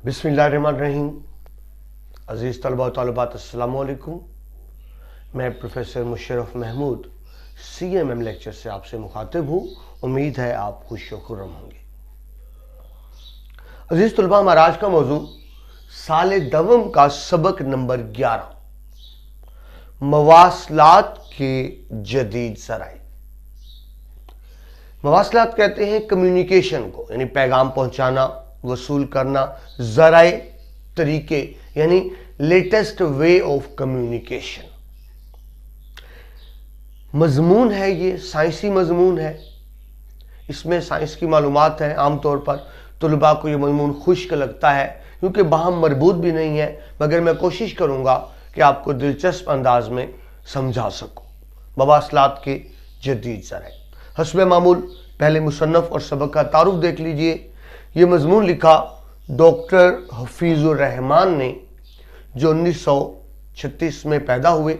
बिस्मिल्लाहिर्रहमानिर्रहीम। अजीज़ तलबा व तालिबात अस्सलाम वालेकुम। मैं professor Musharraf Mahmood CMM lecture से आपसे मुखातिब हूँ। उम्मीद है आप खुश व खुर्रम होंगे। अजीज़ तलबा, हमारा आज का मौजू साल दवम का सबक नंबर 11, मवासलात के जदीद ज़राए। मवासलात कहते हैं कम्युनिकेशन को, यानी पैगाम पहुंचाना, वसूल करना, ज़राए तरीके, यानी लेटेस्ट वे ऑफ कम्युनिकेशन। मजमून है, ये साइंसी मजमून है, इसमें साइंस की मालूमात है। आमतौर पर तुलबा को ये मजमून खुश्क लगता है क्योंकि बाहम मरबूत भी नहीं है, मगर मैं कोशिश करूंगा कि आपको दिलचस्प अंदाज में समझा सकूं। मवासलात के जदीद ज़राए। हस्बे मामूल पहले मुसन्नफ और सबक का तारुफ देख लीजिए। ये मजमून लिखा डॉक्टर हफीजुर रहमान ने, जो 1936 में पैदा हुए।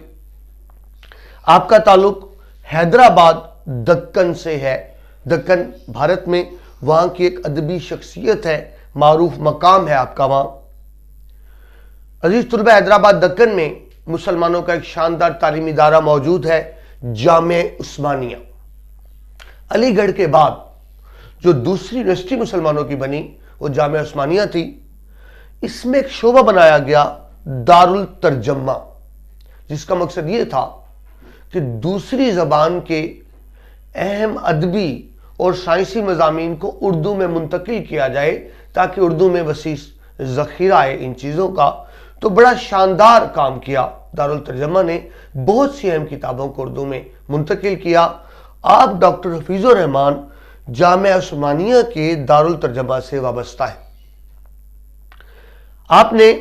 आपका ताल्लुक हैदराबाद दक्कन से है। दक्कन भारत में, वहाँ की एक अदबी शख्सियत है, मारूफ मकाम है आपका वहाँ। अजीज तुलबा, हैदराबाद दक्कन में मुसलमानों का एक शानदार तालीमी इदारा मौजूद है, जामे उस्मानिया। अलीगढ़ के बाद जो दूसरी यूनिवर्सिटी मुसलमानों की बनी वो जामे उस्मानिया थी। इसमें एक शोबा बनाया गया दारुल तर्जमा, जिसका मकसद ये था कि दूसरी जबान के अहम अदबी और साइंसी मज़ामीन को उर्दू में मुंतकिल किया जाए ताकि उर्दू में वसी ज़ख़ीरा आए इन चीज़ों का। तो बड़ा शानदार काम किया दारुल तर्जमा ने, बहुत सी अहम किताबों को उर्दू में मुंतकिल किया। आप डॉक्टर हफीजुर रहमान जामे उस्मानिया के दारुल तर्जमा से वाबस्ता है। आपने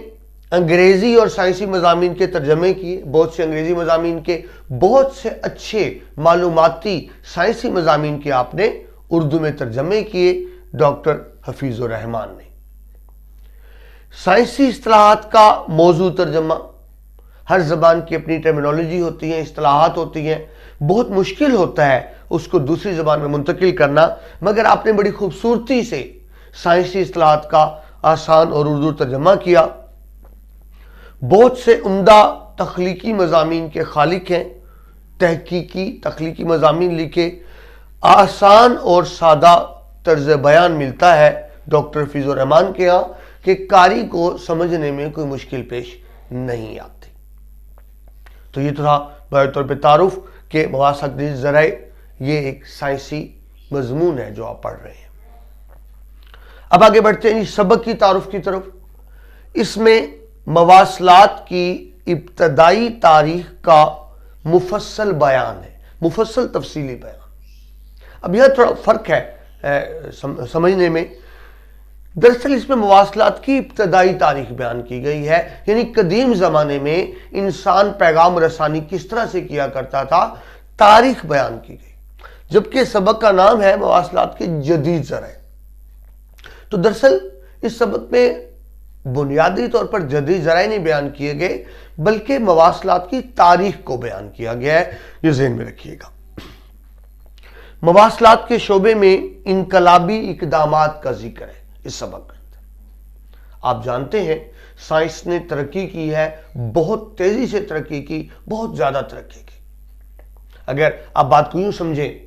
अंग्रेजी और साइंसी मज़ामीन के तर्जमे किए, बहुत से अंग्रेजी मज़ामीन के, बहुत से अच्छे मालूमाती साइंसी मज़ामीन के आपने उर्दू में तर्जमे किए डॉक्टर हफीजुर रहमान ने। साइंसी इस्तिलाहात का मौजू तर्जमा, हर ज़बान की अपनी टर्मिनोलॉजी होती है, इस्तिलाहात होती हैं, बहुत मुश्किल होता है उसको दूसरी ज़बान में मुंतकिल करना, मगर आपने बड़ी खूबसूरती से साइंसी इस्तिलाहात का आसान और उर्दू तर्जमा किया। बहुत से उम्दा तख्लीकी मज़ामीन के खालिक हैं, तहकीकी तख्लीकी मज़ामीन लिखे, आसान और सादा तर्ज बयान मिलता है डॉक्टर हफीजुर रहमान के यहाँ कि कारी को समझने में कोई मुश्किल पेश नहीं आती। तो ये तो था बतौर पे तारुफ के मवासलात के ज़राए। ये एक साइंसी मजमून है जो आप पढ़ रहे हैं। अब आगे बढ़ते हैं सबक की तारुफ की तरफ। इसमें मवासलात की इब्तदाई तारीख का मुफस्सल बयान है, मुफस्सल तफसीली बयान। अब यह थोड़ा फर्क है समझने में। दरअसल इसमें मवासलात की इब्तदाई तारीख बयान की गई है, यानी कदीम ज़माने में इंसान पैगाम रसानी किस तरह से किया करता था, तारीख बयान की गई। जबकि सबक का नाम है मवासलात के जदीद ज़राए। तो दरअसल इस सबक में बुनियादी तौर पर जदीद ज़राए नहीं बयान किए गए, बल्कि मवासलात की तारीख को बयान किया गया है। ये ज़हन में रखिएगा। मवासलात के शोबे में इनकलाबी इकदामात का जिक्र है इस सबक के अंदर। आप जानते हैं साइंस ने तरक्की की है, बहुत तेजी से तरक्की की, बहुत ज्यादा तरक्की की। अगर आप बात को यूं समझें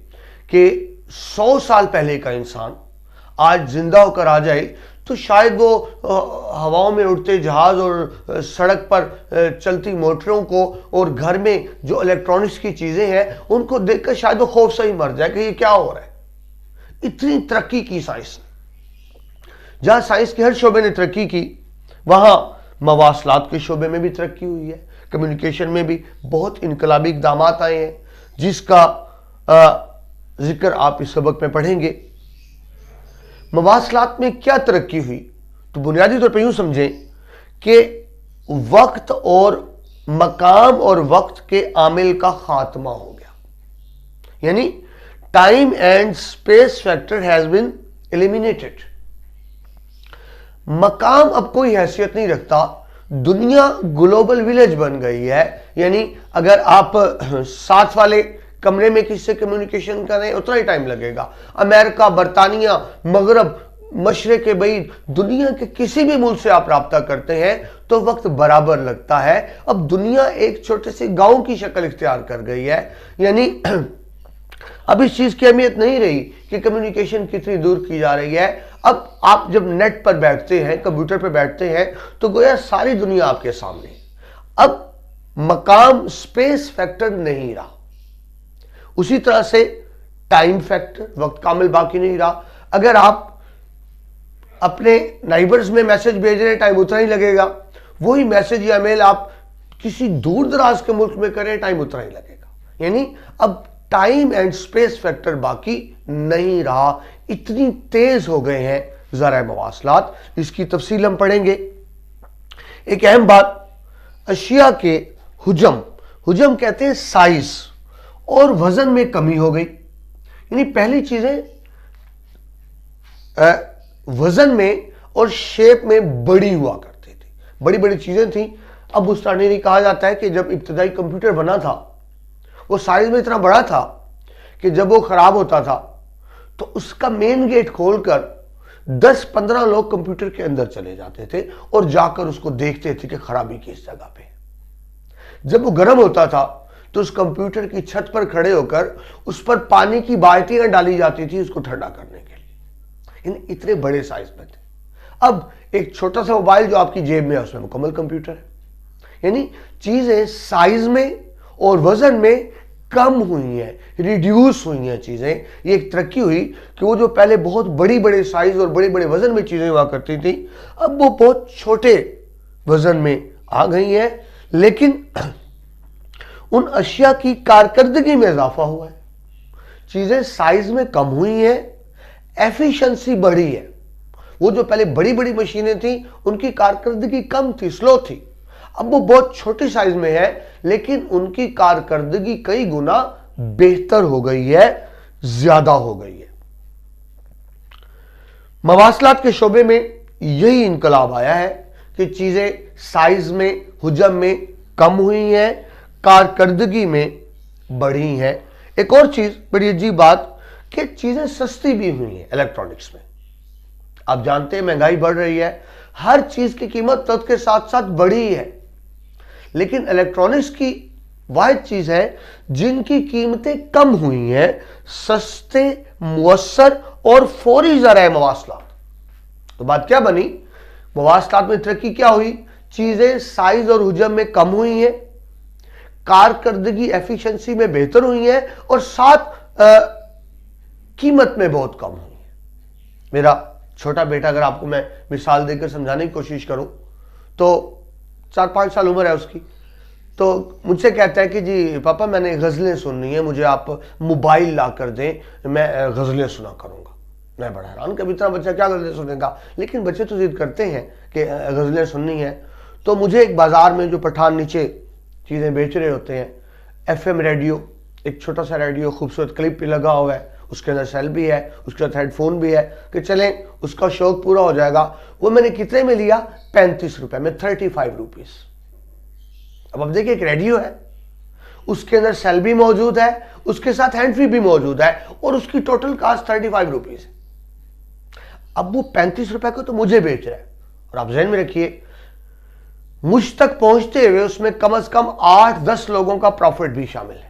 कि 100 साल पहले का इंसान आज जिंदा होकर आ जाए तो शायद वो हवाओं में उड़ते जहाज और सड़क पर चलती मोटरों को और घर में जो इलेक्ट्रॉनिक्स की चीजें हैं उनको देखकर शायद वो खौफ से ही मर जाए कि ये क्या हो रहा है। इतनी तरक्की की साइंस ने। जहां साइंस के हर शोबे ने तरक्की की, वहां मवासलात के शोबे में भी तरक्की हुई है। कम्युनिकेशन में भी बहुत इनकलाबी इक़दाम आए हैं, जिसका जिक्र आप इस सबक में पढ़ेंगे। मवासलात में क्या तरक्की हुई, तो बुनियादी तौर पर यूं समझें कि वक्त और मकाम और वक्त के आमिल का खात्मा हो गया, यानी time and space factor has been eliminated. मकाम अब कोई हैसियत नहीं रखता, दुनिया ग्लोबल विलेज बन गई है। यानी अगर आप साथ वाले कमरे में किसी से कम्युनिकेशन करें उतना ही टाइम लगेगा। अमेरिका, बरतानिया, मगरब मशरक़ बईद, दुनिया के किसी भी मुल्क से आप राब्ता करते हैं तो वक्त बराबर लगता है। अब दुनिया एक छोटे से गांव की शक्ल इख्तियार कर गई है, यानी अब इस चीज की अहमियत नहीं रही कि कम्युनिकेशन कितनी दूर की जा रही है। अब आप जब नेट पर बैठते हैं, कंप्यूटर पर बैठते हैं, तो गोया सारी दुनिया आपके सामने। अब मकाम, स्पेस फैक्टर नहीं रहा। उसी तरह से टाइम फैक्टर, वक्त कामिल बाकी नहीं रहा। अगर आप अपने नाइबर्स में मैसेज भेज रहे हैं, टाइम उतना ही लगेगा। वही मैसेज या मेल आप किसी दूर दराज के मुल्क में करें, टाइम उतना ही लगेगा। यानी अब टाइम एंड स्पेस फैक्टर बाकी नहीं रहा। इतनी तेज हो गए हैं ज़राए मवासलात, इसकी तफसील हम पढ़ेंगे। एक अहम बात, अशिया के हुजम कहते हैं साइज और वजन में कमी हो गई। यानी पहली चीजें वजन में और शेप में बड़ी हुआ करती थी, बड़ी बड़ी चीजें थी। अब बुस्तानी कहा जाता है कि जब इब्तदाई कंप्यूटर बना था वो साइज में इतना बड़ा था कि जब वो खराब होता था तो उसका मेन गेट खोलकर 10-15 लोग कंप्यूटर के अंदर चले जाते थे और जाकर उसको देखते थे कि खराबी किस जगह पे। जब वो गर्म होता था तो उस कंप्यूटर की छत पर खड़े होकर उस पर पानी की बाल्टियां डाली जाती थी उसको ठंडा करने के लिए। इन इतने बड़े साइज में थे। अब एक छोटा सा मोबाइल जो आपकी जेब में है उसमें मुकम्मल कंप्यूटर है। यानी चीजें साइज में और वजन में कम हुई हैं, रिड्यूस हुई हैं चीजें। ये एक तरक्की हुई कि वो जो पहले बहुत बड़ी बड़े साइज और बड़े बड़े वजन में चीजें हुआ करती थी, अब वो बहुत छोटे वजन में आ गई हैं। लेकिन उन अशिया की कारकर्दगी में इजाफा हुआ है। चीजें साइज में कम हुई हैं, एफिशिएंसी बढ़ी है। वो जो पहले बड़ी बड़ी मशीनें थी उनकी कारकर्दगी कम थी, स्लो थी। अब वो बहुत छोटी साइज में है लेकिन उनकी कारकर्दगी कई गुना बेहतर हो गई है, ज्यादा हो गई है। मवासलात के शोबे में यही इनकलाब आया है कि चीजें साइज में, हुजम में कम हुई हैं, कारकर्दगी में बढ़ी हैं। एक और चीज बड़ी अजीब बात कि चीजें सस्ती भी हुई हैं इलेक्ट्रॉनिक्स में। आप जानते हैं महंगाई बढ़ रही है, हर चीज की कीमत तद के साथ साथ बढ़ी है। लेकिन इलेक्ट्रॉनिक्स की वाहिद चीज है जिनकी कीमतें कम हुई हैं, सस्ते, मुअस्सर और फौरी ज़राए मवासलात। तो बात क्या बनी, मवासलात में तरक्की क्या हुई, चीजें साइज और हुजम में कम हुई हैं, कारकर्दगी एफिशिएंसी में बेहतर हुई है और साथ कीमत में बहुत कम हुई है। मेरा छोटा बेटा, अगर आपको मैं मिसाल देकर समझाने की कोशिश करूं तो 4-5 साल उम्र है उसकी, तो मुझसे कहता है कि जी पापा मैंने गज़लें सुननी है, मुझे आप मोबाइल ला कर दें, मैं गज़लें सुना करूंगा। मैं बड़ा हैरान कि इतना बच्चा क्या गज़लें सुनेगा, लेकिन बच्चे तो जिद करते हैं कि गज़लें सुननी है। तो मुझे एक बाजार में जो पठान नीचे चीज़ें बेच रहे होते हैं, FM रेडियो, एक छोटा सा रेडियो खूबसूरत क्लिप भी लगा हुआ है, उसके अंदर सेल भी है, उसके साथ हेडफोन भी है कि चलें उसका शौक पूरा हो जाएगा। वो मैंने कितने में लिया, 35 रुपए में, 35 रुपीज। अब आप देखिए एक रेडियो है, उसके अंदर सेल भी मौजूद है, उसके साथ हैंड फ्री भी मौजूद है और उसकी टोटल कास्ट 35 रुपीज है। अब वो 35 रुपए को तो मुझे बेच रहा है। और आप ज़हन में रखिए मुझ तक पहुंचते हुए उसमें कम से कम 8-10 लोगों का प्रॉफिट भी शामिल है।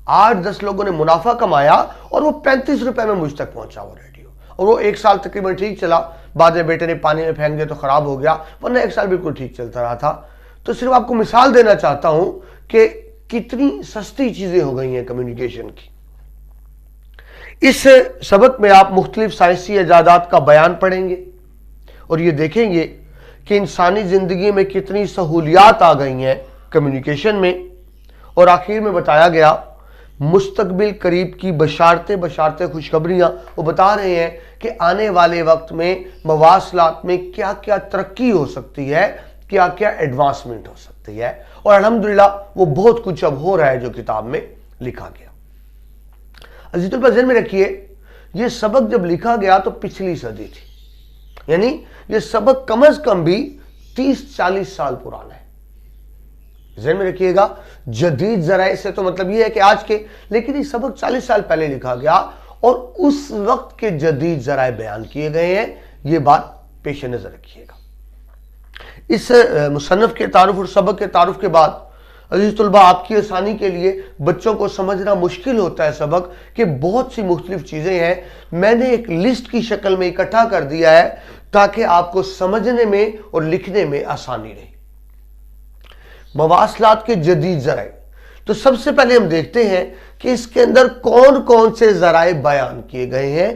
8-10 लोगों ने मुनाफा कमाया और वो 35 रुपए में मुझ तक पहुंचा वो रेडियो। और वो 1 साल तकरीबन ठीक चला, बाद में बेटे ने पानी में फेंक दिया तो खराब हो गया, वरना 1 साल बिल्कुल ठीक चलता रहा था। तो सिर्फ आपको मिसाल देना चाहता हूं कि कितनी सस्ती चीजें हो गई हैं कम्युनिकेशन की। इस सबक में आप मुख्तलिफ साइंसी इजादात का बयान पढ़ेंगे और ये देखेंगे कि इंसानी जिंदगी में कितनी सहूलियात आ गई हैं कम्युनिकेशन में। और आखिर में बताया गया मुस्तकबिल करीब की बशारते खुशखबरियां वो बता रहे हैं कि आने वाले वक्त में मवासलात में क्या क्या तरक्की हो सकती है, क्या क्या एडवांसमेंट हो सकती है। और अल्हम्दुलिल्लाह वो बहुत कुछ अब हो रहा है जो किताब में लिखा गया। अजीजुल ज़हन में रखिए ये सबक जब लिखा गया तो पिछली सदी थी, यानी ये सबक कम अज कम भी 30-40 साल पुराना है। ज़हन में रखिएगा, जदीद ज़राए से तो मतलब ये है कि आज के, लेकिन ये सबक 40 साल पहले लिखा गया اور اس وقت کے جدید ذرائع بیان کیے گئے ہیں، یہ بات پیش نظر رکھیے گا۔ اس مصنف کے تعارف اور سبق کے تعارف کے بعد عزیز طلبہ، آپ کی آسانی کے لیے بچوں کو سمجھنا مشکل ہوتا ہے سبق کہ بہت سی مختلف چیزیں ہیں، میں نے ایک لسٹ کی شکل میں اکٹھا کر دیا ہے تاکہ آپ کو سمجھنے میں اور لکھنے میں آسانی رہے۔ مواصلات کے جدید ذرائع، تو سب سے پہلے ہم دیکھتے ہیں کہ اس کے اندر کون کون سے ذرائع بیان کیے گئے ہیں۔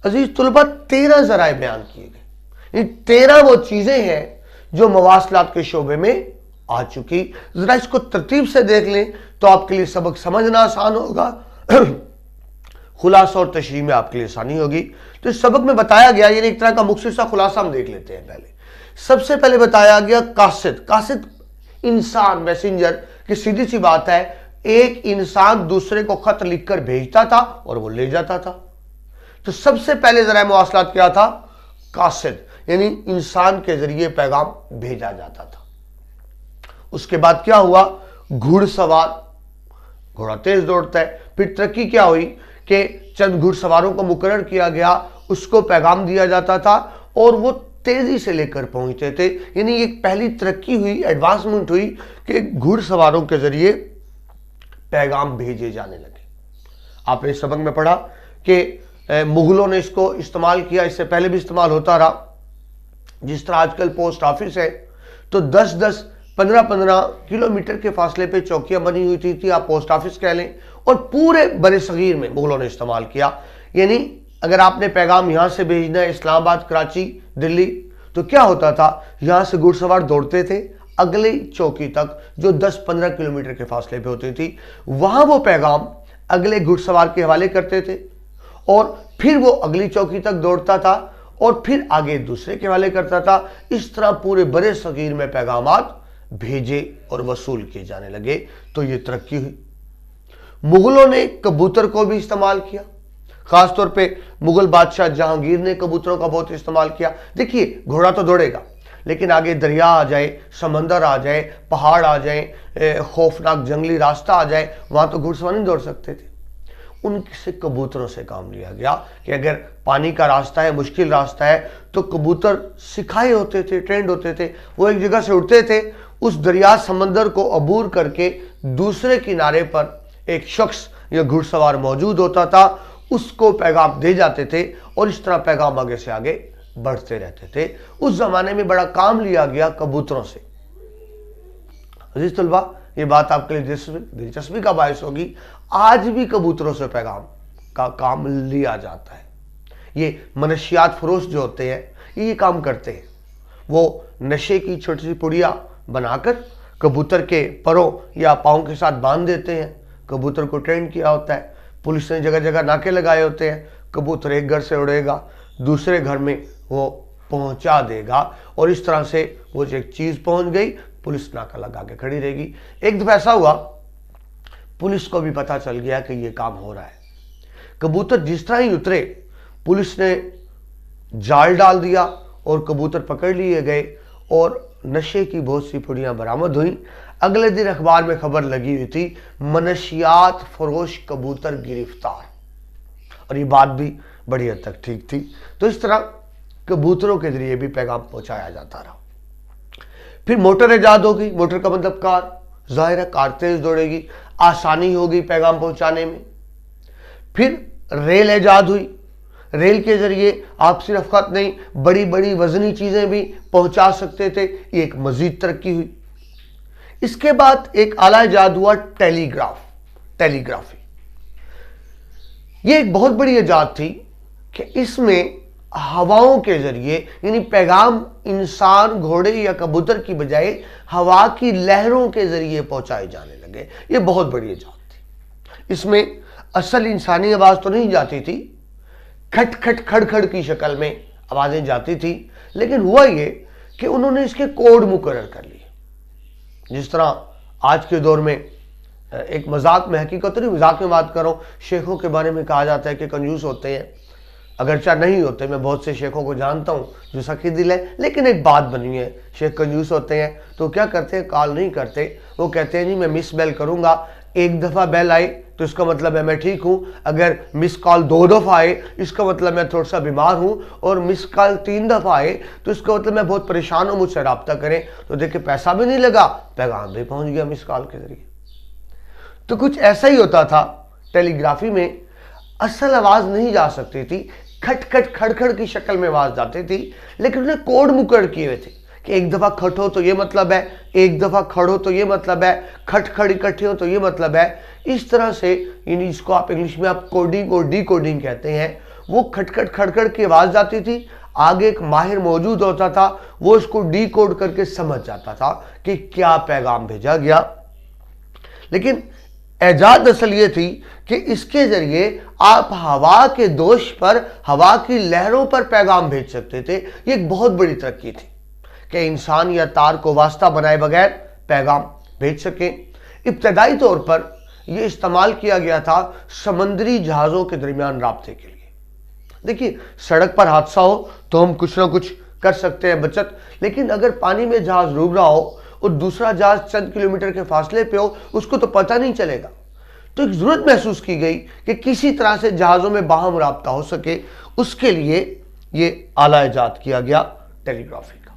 عزیز طلبہ، 13 ذرائع بیان کیے گئے، یہ 13 وہ چیزیں ہیں جو مواصلات کے شعبے میں آ چکی۔ ذرا اس کو ترتیب سے دیکھ لیں تو آپ کے لیے سبق سمجھنا آسان ہوگا، خلاصہ اور تشریح میں آپ کے لیے آسانی ہوگی۔ تو اس سبق میں بتایا گیا، یعنی ایک طرح کا مختصر سا خلاصہ ہم دیکھ لیتے ہیں۔ پہلے سب سے پہلے بتایا گیا قاصد۔ قاصد انسان، میسنجر، کہ سیدھی سی بات ہے، ایک انسان دوسرے کو خط لکھ کر بھیجتا تھا اور وہ لے جاتا تھا۔ تو سب سے پہلے ذرائع مواصلات کیا تھا؟ قاصد، یعنی انسان کے ذریعے پیغام بھیجا جاتا تھا۔ اس کے بعد کیا ہوا؟ گھڑ سوار، گھوڑا تیز دوڑتا ہے۔ پھر ترقی کیا ہوئی کہ چند گھڑ سواروں کو مقرر کیا گیا، اس کو پیغام دیا جاتا تھا اور وہ تیزی سے لے کر پہنچتے تھے۔ یعنی ایک پہلی ترقی ہوئی، ایڈوانسمنٹ ہوئی کہ گھڑ سواروں کے ذریعے پیغام بھیجے جانے لگے۔ آپ نے اس سبق میں پڑھا کہ مغلوں نے اس کو استعمال کیا، اس سے پہلے بھی استعمال ہوتا رہا۔ جس طرح آج کل پوسٹ آفس ہے تو 10-10 15-15 کلومیٹر کے فاصلے پہ چوکیاں بنی ہوئی تھی، آپ پوسٹ آفس کہہ لیں، اور پورے بر صغیر میں مغلوں نے استعمال کیا۔ یعنی اگر آپ نے پیغام یہاں سے بھیجنا ہے اسلام آباد، کراچی، دلی، تو کیا ہوتا تھا؟ یہاں سے گھڑ سوار دوڑتے تھے اگلی چوکی تک جو 10-15 کلومیٹر کے فاصلے پہ ہوتی تھی، وہاں وہ پیغام اگلے گھڑ سوار کے حوالے کرتے تھے اور پھر وہ اگلی چوکی تک دوڑتا تھا اور پھر آگے دوسرے کے حوالے کرتا تھا۔ اس طرح پورے بر صغیر میں پیغامات بھیجے اور وصول کیے جانے لگے، تو یہ ترقی ہوئی۔ مغلوں نے کبوتر کو بھی استعمال کیا، خاص طور پہ مغل بادشاہ جہانگیر نے کبوتروں کا بہت استعمال کیا۔ دیکھیے، گھوڑا تو دوڑے گا لیکن آگے دریا آ جائے، سمندر آ جائے، پہاڑ آ جائیں، خوفناک جنگلی راستہ آ جائے، وہاں تو گھڑ سوار نہیں دوڑ سکتے تھے۔ ان سے کبوتروں سے کام لیا گیا کہ اگر پانی کا راستہ ہے، مشکل راستہ ہے، تو کبوتر سکھائے ہوتے تھے، ٹرینڈ ہوتے تھے، وہ ایک جگہ سے اڑتے تھے، اس دریا سمندر کو عبور کر کے دوسرے کنارے پر ایک شخص یا گھڑ سوار موجود ہوتا تھا، اس کو پیغام دے جاتے تھے اور اس طرح پیغام آگے سے آگے بڑھتے رہتے تھے۔ اس زمانے میں بڑا کام لیا گیا کبوتروں سے۔ عزیز طلبہ، یہ بات آپ کے لیے دلچسپی کا باعث ہوگی، آج بھی کبوتروں سے پیغام کا کام لیا جاتا ہے۔ یہ منشیات فروش جو ہوتے ہیں یہ کام کرتے ہیں، وہ نشے کی چھوٹی سی پڑیاں بنا کر کبوتر کے پروں یا پاؤں کے ساتھ باندھ دیتے ہیں، کبوتر کو ٹرینڈ کیا ہوتا ہے، پولیس نے جگہ جگہ ناکے لگائے ہوتے ہیں، کبوتر ایک گھر سے اڑے گا دوسرے گھر میں وہ پہنچا دے گا، اور اس طرح سے وہ ایک چیز پہنچ گئی، پولیس ناکا لگا کے کھڑی رہے گی۔ ایک دفعہ ایسا ہوا، پولیس کو بھی پتا چل گیا کہ یہ کام ہو رہا ہے۔ کبوتر جس طرح ہی اترے، پولیس نے جال ڈال دیا اور کبوتر پکڑ لیے گئے اور نشے کی بہت سی پڑیاں برآمد ہوئیں۔ اگلے دن اخبار میں خبر لگی ہوئی تھی، منشیات فروش کبوتر گرفتار، اور یہ بات بھی بڑی حد تک ٹھیک تھی۔ تو اس طرح کبوتروں کے ذریعے بھی پیغام پہنچایا جاتا رہا۔ پھر موٹر ایجاد ہوگی، موٹر کا مطلب کار، ظاہر ہے کار تیز دوڑے گی، آسانی ہوگی پیغام پہنچانے میں۔ پھر ریل ایجاد ہوئی، ریل کے ذریعے آپ صرف خط نہیں، بڑی بڑی وزنی چیزیں بھی پہنچا سکتے تھے، یہ ایک مزید ترقی ہوئی۔ اس کے بعد ایک آلہ ایجاد ہوا، ٹیلیگرافی۔ یہ ایک بہت بڑی ایجاد تھی کہ اس میں ہواؤں کے ذریعے، یعنی پیغام انسان، گھوڑے یا کبوتر کی بجائے ہوا کی لہروں کے ذریعے پہنچائے جانے لگے۔ یہ بہت بڑی ایجاد تھی۔ اس میں اصل انسانی آواز تو نہیں جاتی تھی، کھٹ کھٹ کھڑ کھڑ کی شکل میں آوازیں جاتی تھی، لیکن ہوا یہ کہ انہوں نے اس کے کوڈ مقرر کر لیے۔ جس طرح آج کے دور میں ایک مذاق میں، حقیقت نہیں مذاق میں بات کروں، شیخوں کے بارے میں کہا جاتا ہے کہ کنجوس ہوتے ہیں، اگرچہ نہیں ہوتے، میں بہت سے شیخوں کو جانتا ہوں جو سخی دل ہے، لیکن ایک بات بنی ہے، شیخ کنجوس ہوتے ہیں تو کیا کرتے ہیں؟ کال نہیں کرتے، وہ کہتے ہیں نہیں میں مس بیل کروں گا، ایک دفعہ بیل آئی تو اس کا مطلب ہے میں ٹھیک ہوں. اگر مس کال 2 دفعہ آئے اس کا مطلب میں تھوڑا سا بیمار ہوں, اور مس کال 3 دفعہ آئے تو اس کا مطلب میں بہت پریشان ہوں, مجھ سے رابطہ کریں. تو دیکھیں پیسہ بھی نہیں لگا, پیغام بھی پہنچ گیا مس کال کے ذریعے. تو کچھ ایسا ہی ہوتا تھا ٹیلی گرافی میں. اصل آواز نہیں جا سکتی تھی, کھٹ کھٹ کھڑ کھڑ کی شکل میں آواز جاتی تھی, لیکن انہیں کوڈ مقرر کیے ہوئے تھے کہ ایک دفعہ کھٹ ہو تو یہ مطلب ہے, ایک دفعہ کھڑ ہو تو یہ مطلب ہے, کھٹ کھڑ اکٹھے ہو تو یہ مطلب ہے. اس طرح سے یعنی اس کو آپ انگلش میں آپ کوڈنگ اور ڈی کوڈنگ کہتے ہیں. وہ کھٹ کھٹ کھڑ کھڑ کی آواز جاتی تھی, آگے ایک ماہر موجود ہوتا تھا, وہ اس کو ڈی کوڈ کر کے سمجھ جاتا تھا کہ کیا پیغام بھیجا گیا. لیکن ایجاد اصل یہ تھی کہ اس کے ذریعے آپ ہوا کے دوش پر, ہوا کی لہروں پر پیغام بھیج سکتے تھے. یہ ایک بہت بڑی ترقی تھی کہ انسان یا تار کو واسطہ بنائے بغیر پیغام بھیج سکیں. ابتدائی طور پر یہ استعمال کیا گیا تھا سمندری جہازوں کے درمیان رابطے کے لیے. دیکھیے سڑک پر حادثہ ہو تو ہم کچھ نہ کچھ کر سکتے ہیں بچت, لیکن اگر پانی میں جہاز ڈوب رہا ہو اور دوسرا جہاز چند کلومیٹر کے فاصلے پہ ہو, اس کو تو پتہ نہیں چلے گا. تو ایک ضرورت محسوس کی گئی کہ کسی طرح سے جہازوں میں باہم رابطہ ہو سکے. اس کے لیے یہ آلہ ایجاد کیا گیا ٹیلی گرافی کا.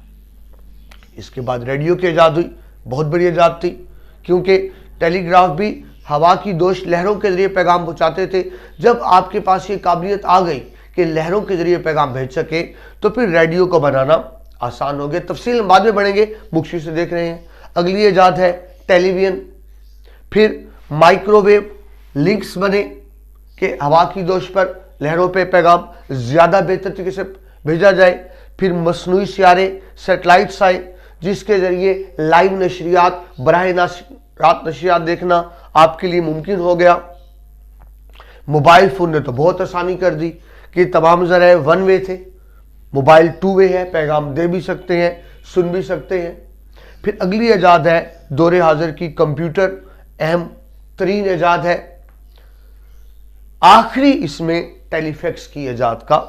اس کے بعد ریڈیو کی ایجاد ہوئی, بہت بڑی ایجاد تھی, کیونکہ ٹیلی گراف بھی ہوا کی دوش لہروں کے ذریعے پیغام پہنچاتے تھے. جب آپ کے پاس یہ قابلیت آ گئی کہ لہروں کے ذریعے پیغام بھیج سکے تو پھر ریڈیو کو بنانا آسان ہو گیا. تفصیل ہم بعد میں بڑھیں گے, مکشی سے دیکھ رہے ہیں. اگلی ایجاد ہے ٹیلی ویژن. پھر مائکرو ویو لنکس بنے کہ ہوا کی دوش پر لہروں پہ پیغام زیادہ بہتر طریقے سے بھیجا جائے. پھر مصنوعی سیارے سیٹلائٹس آئے جس کے ذریعے لائیو نشریات, براہ راست نشریات دیکھنا آپ کے لیے ممکن ہو گیا. موبائل فون نے تو بہت آسانی کر دی کہ تمام ذرائع 1 وے تھے, موبائل 2 وے ہے, پیغام دے بھی سکتے ہیں, سن بھی سکتے ہیں. پھر اگلی ایجاد ہے دور حاضر کی کمپیوٹر, اہم ترین ایجاد ہے. آخری اس میں ٹیلی فیکس کی ایجاد کا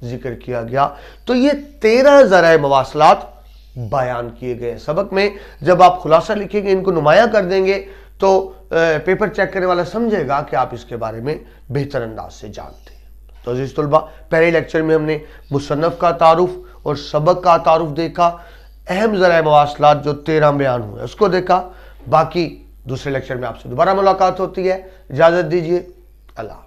ذکر کیا گیا. تو یہ 13 ذرائع مواصلات بیان کیے گئے سبق میں. جب آپ خلاصہ لکھیں گے, ان کو نمایاں کر دیں گے, تو پیپر چیک کرنے والا سمجھے گا کہ آپ اس کے بارے میں بہتر انداز سے جانتے ہیں. تو عزیز طلبہ, پہلے لیکچر میں ہم نے مصنف کا تعارف اور سبق کا تعارف دیکھا, اہم ذرائع مواصلات جو 13 بیان ہوئے اس کو دیکھا. باقی دوسرے لیکچر میں آپ سے دوبارہ ملاقات ہوتی ہے. اجازت دیجیے, اللہ.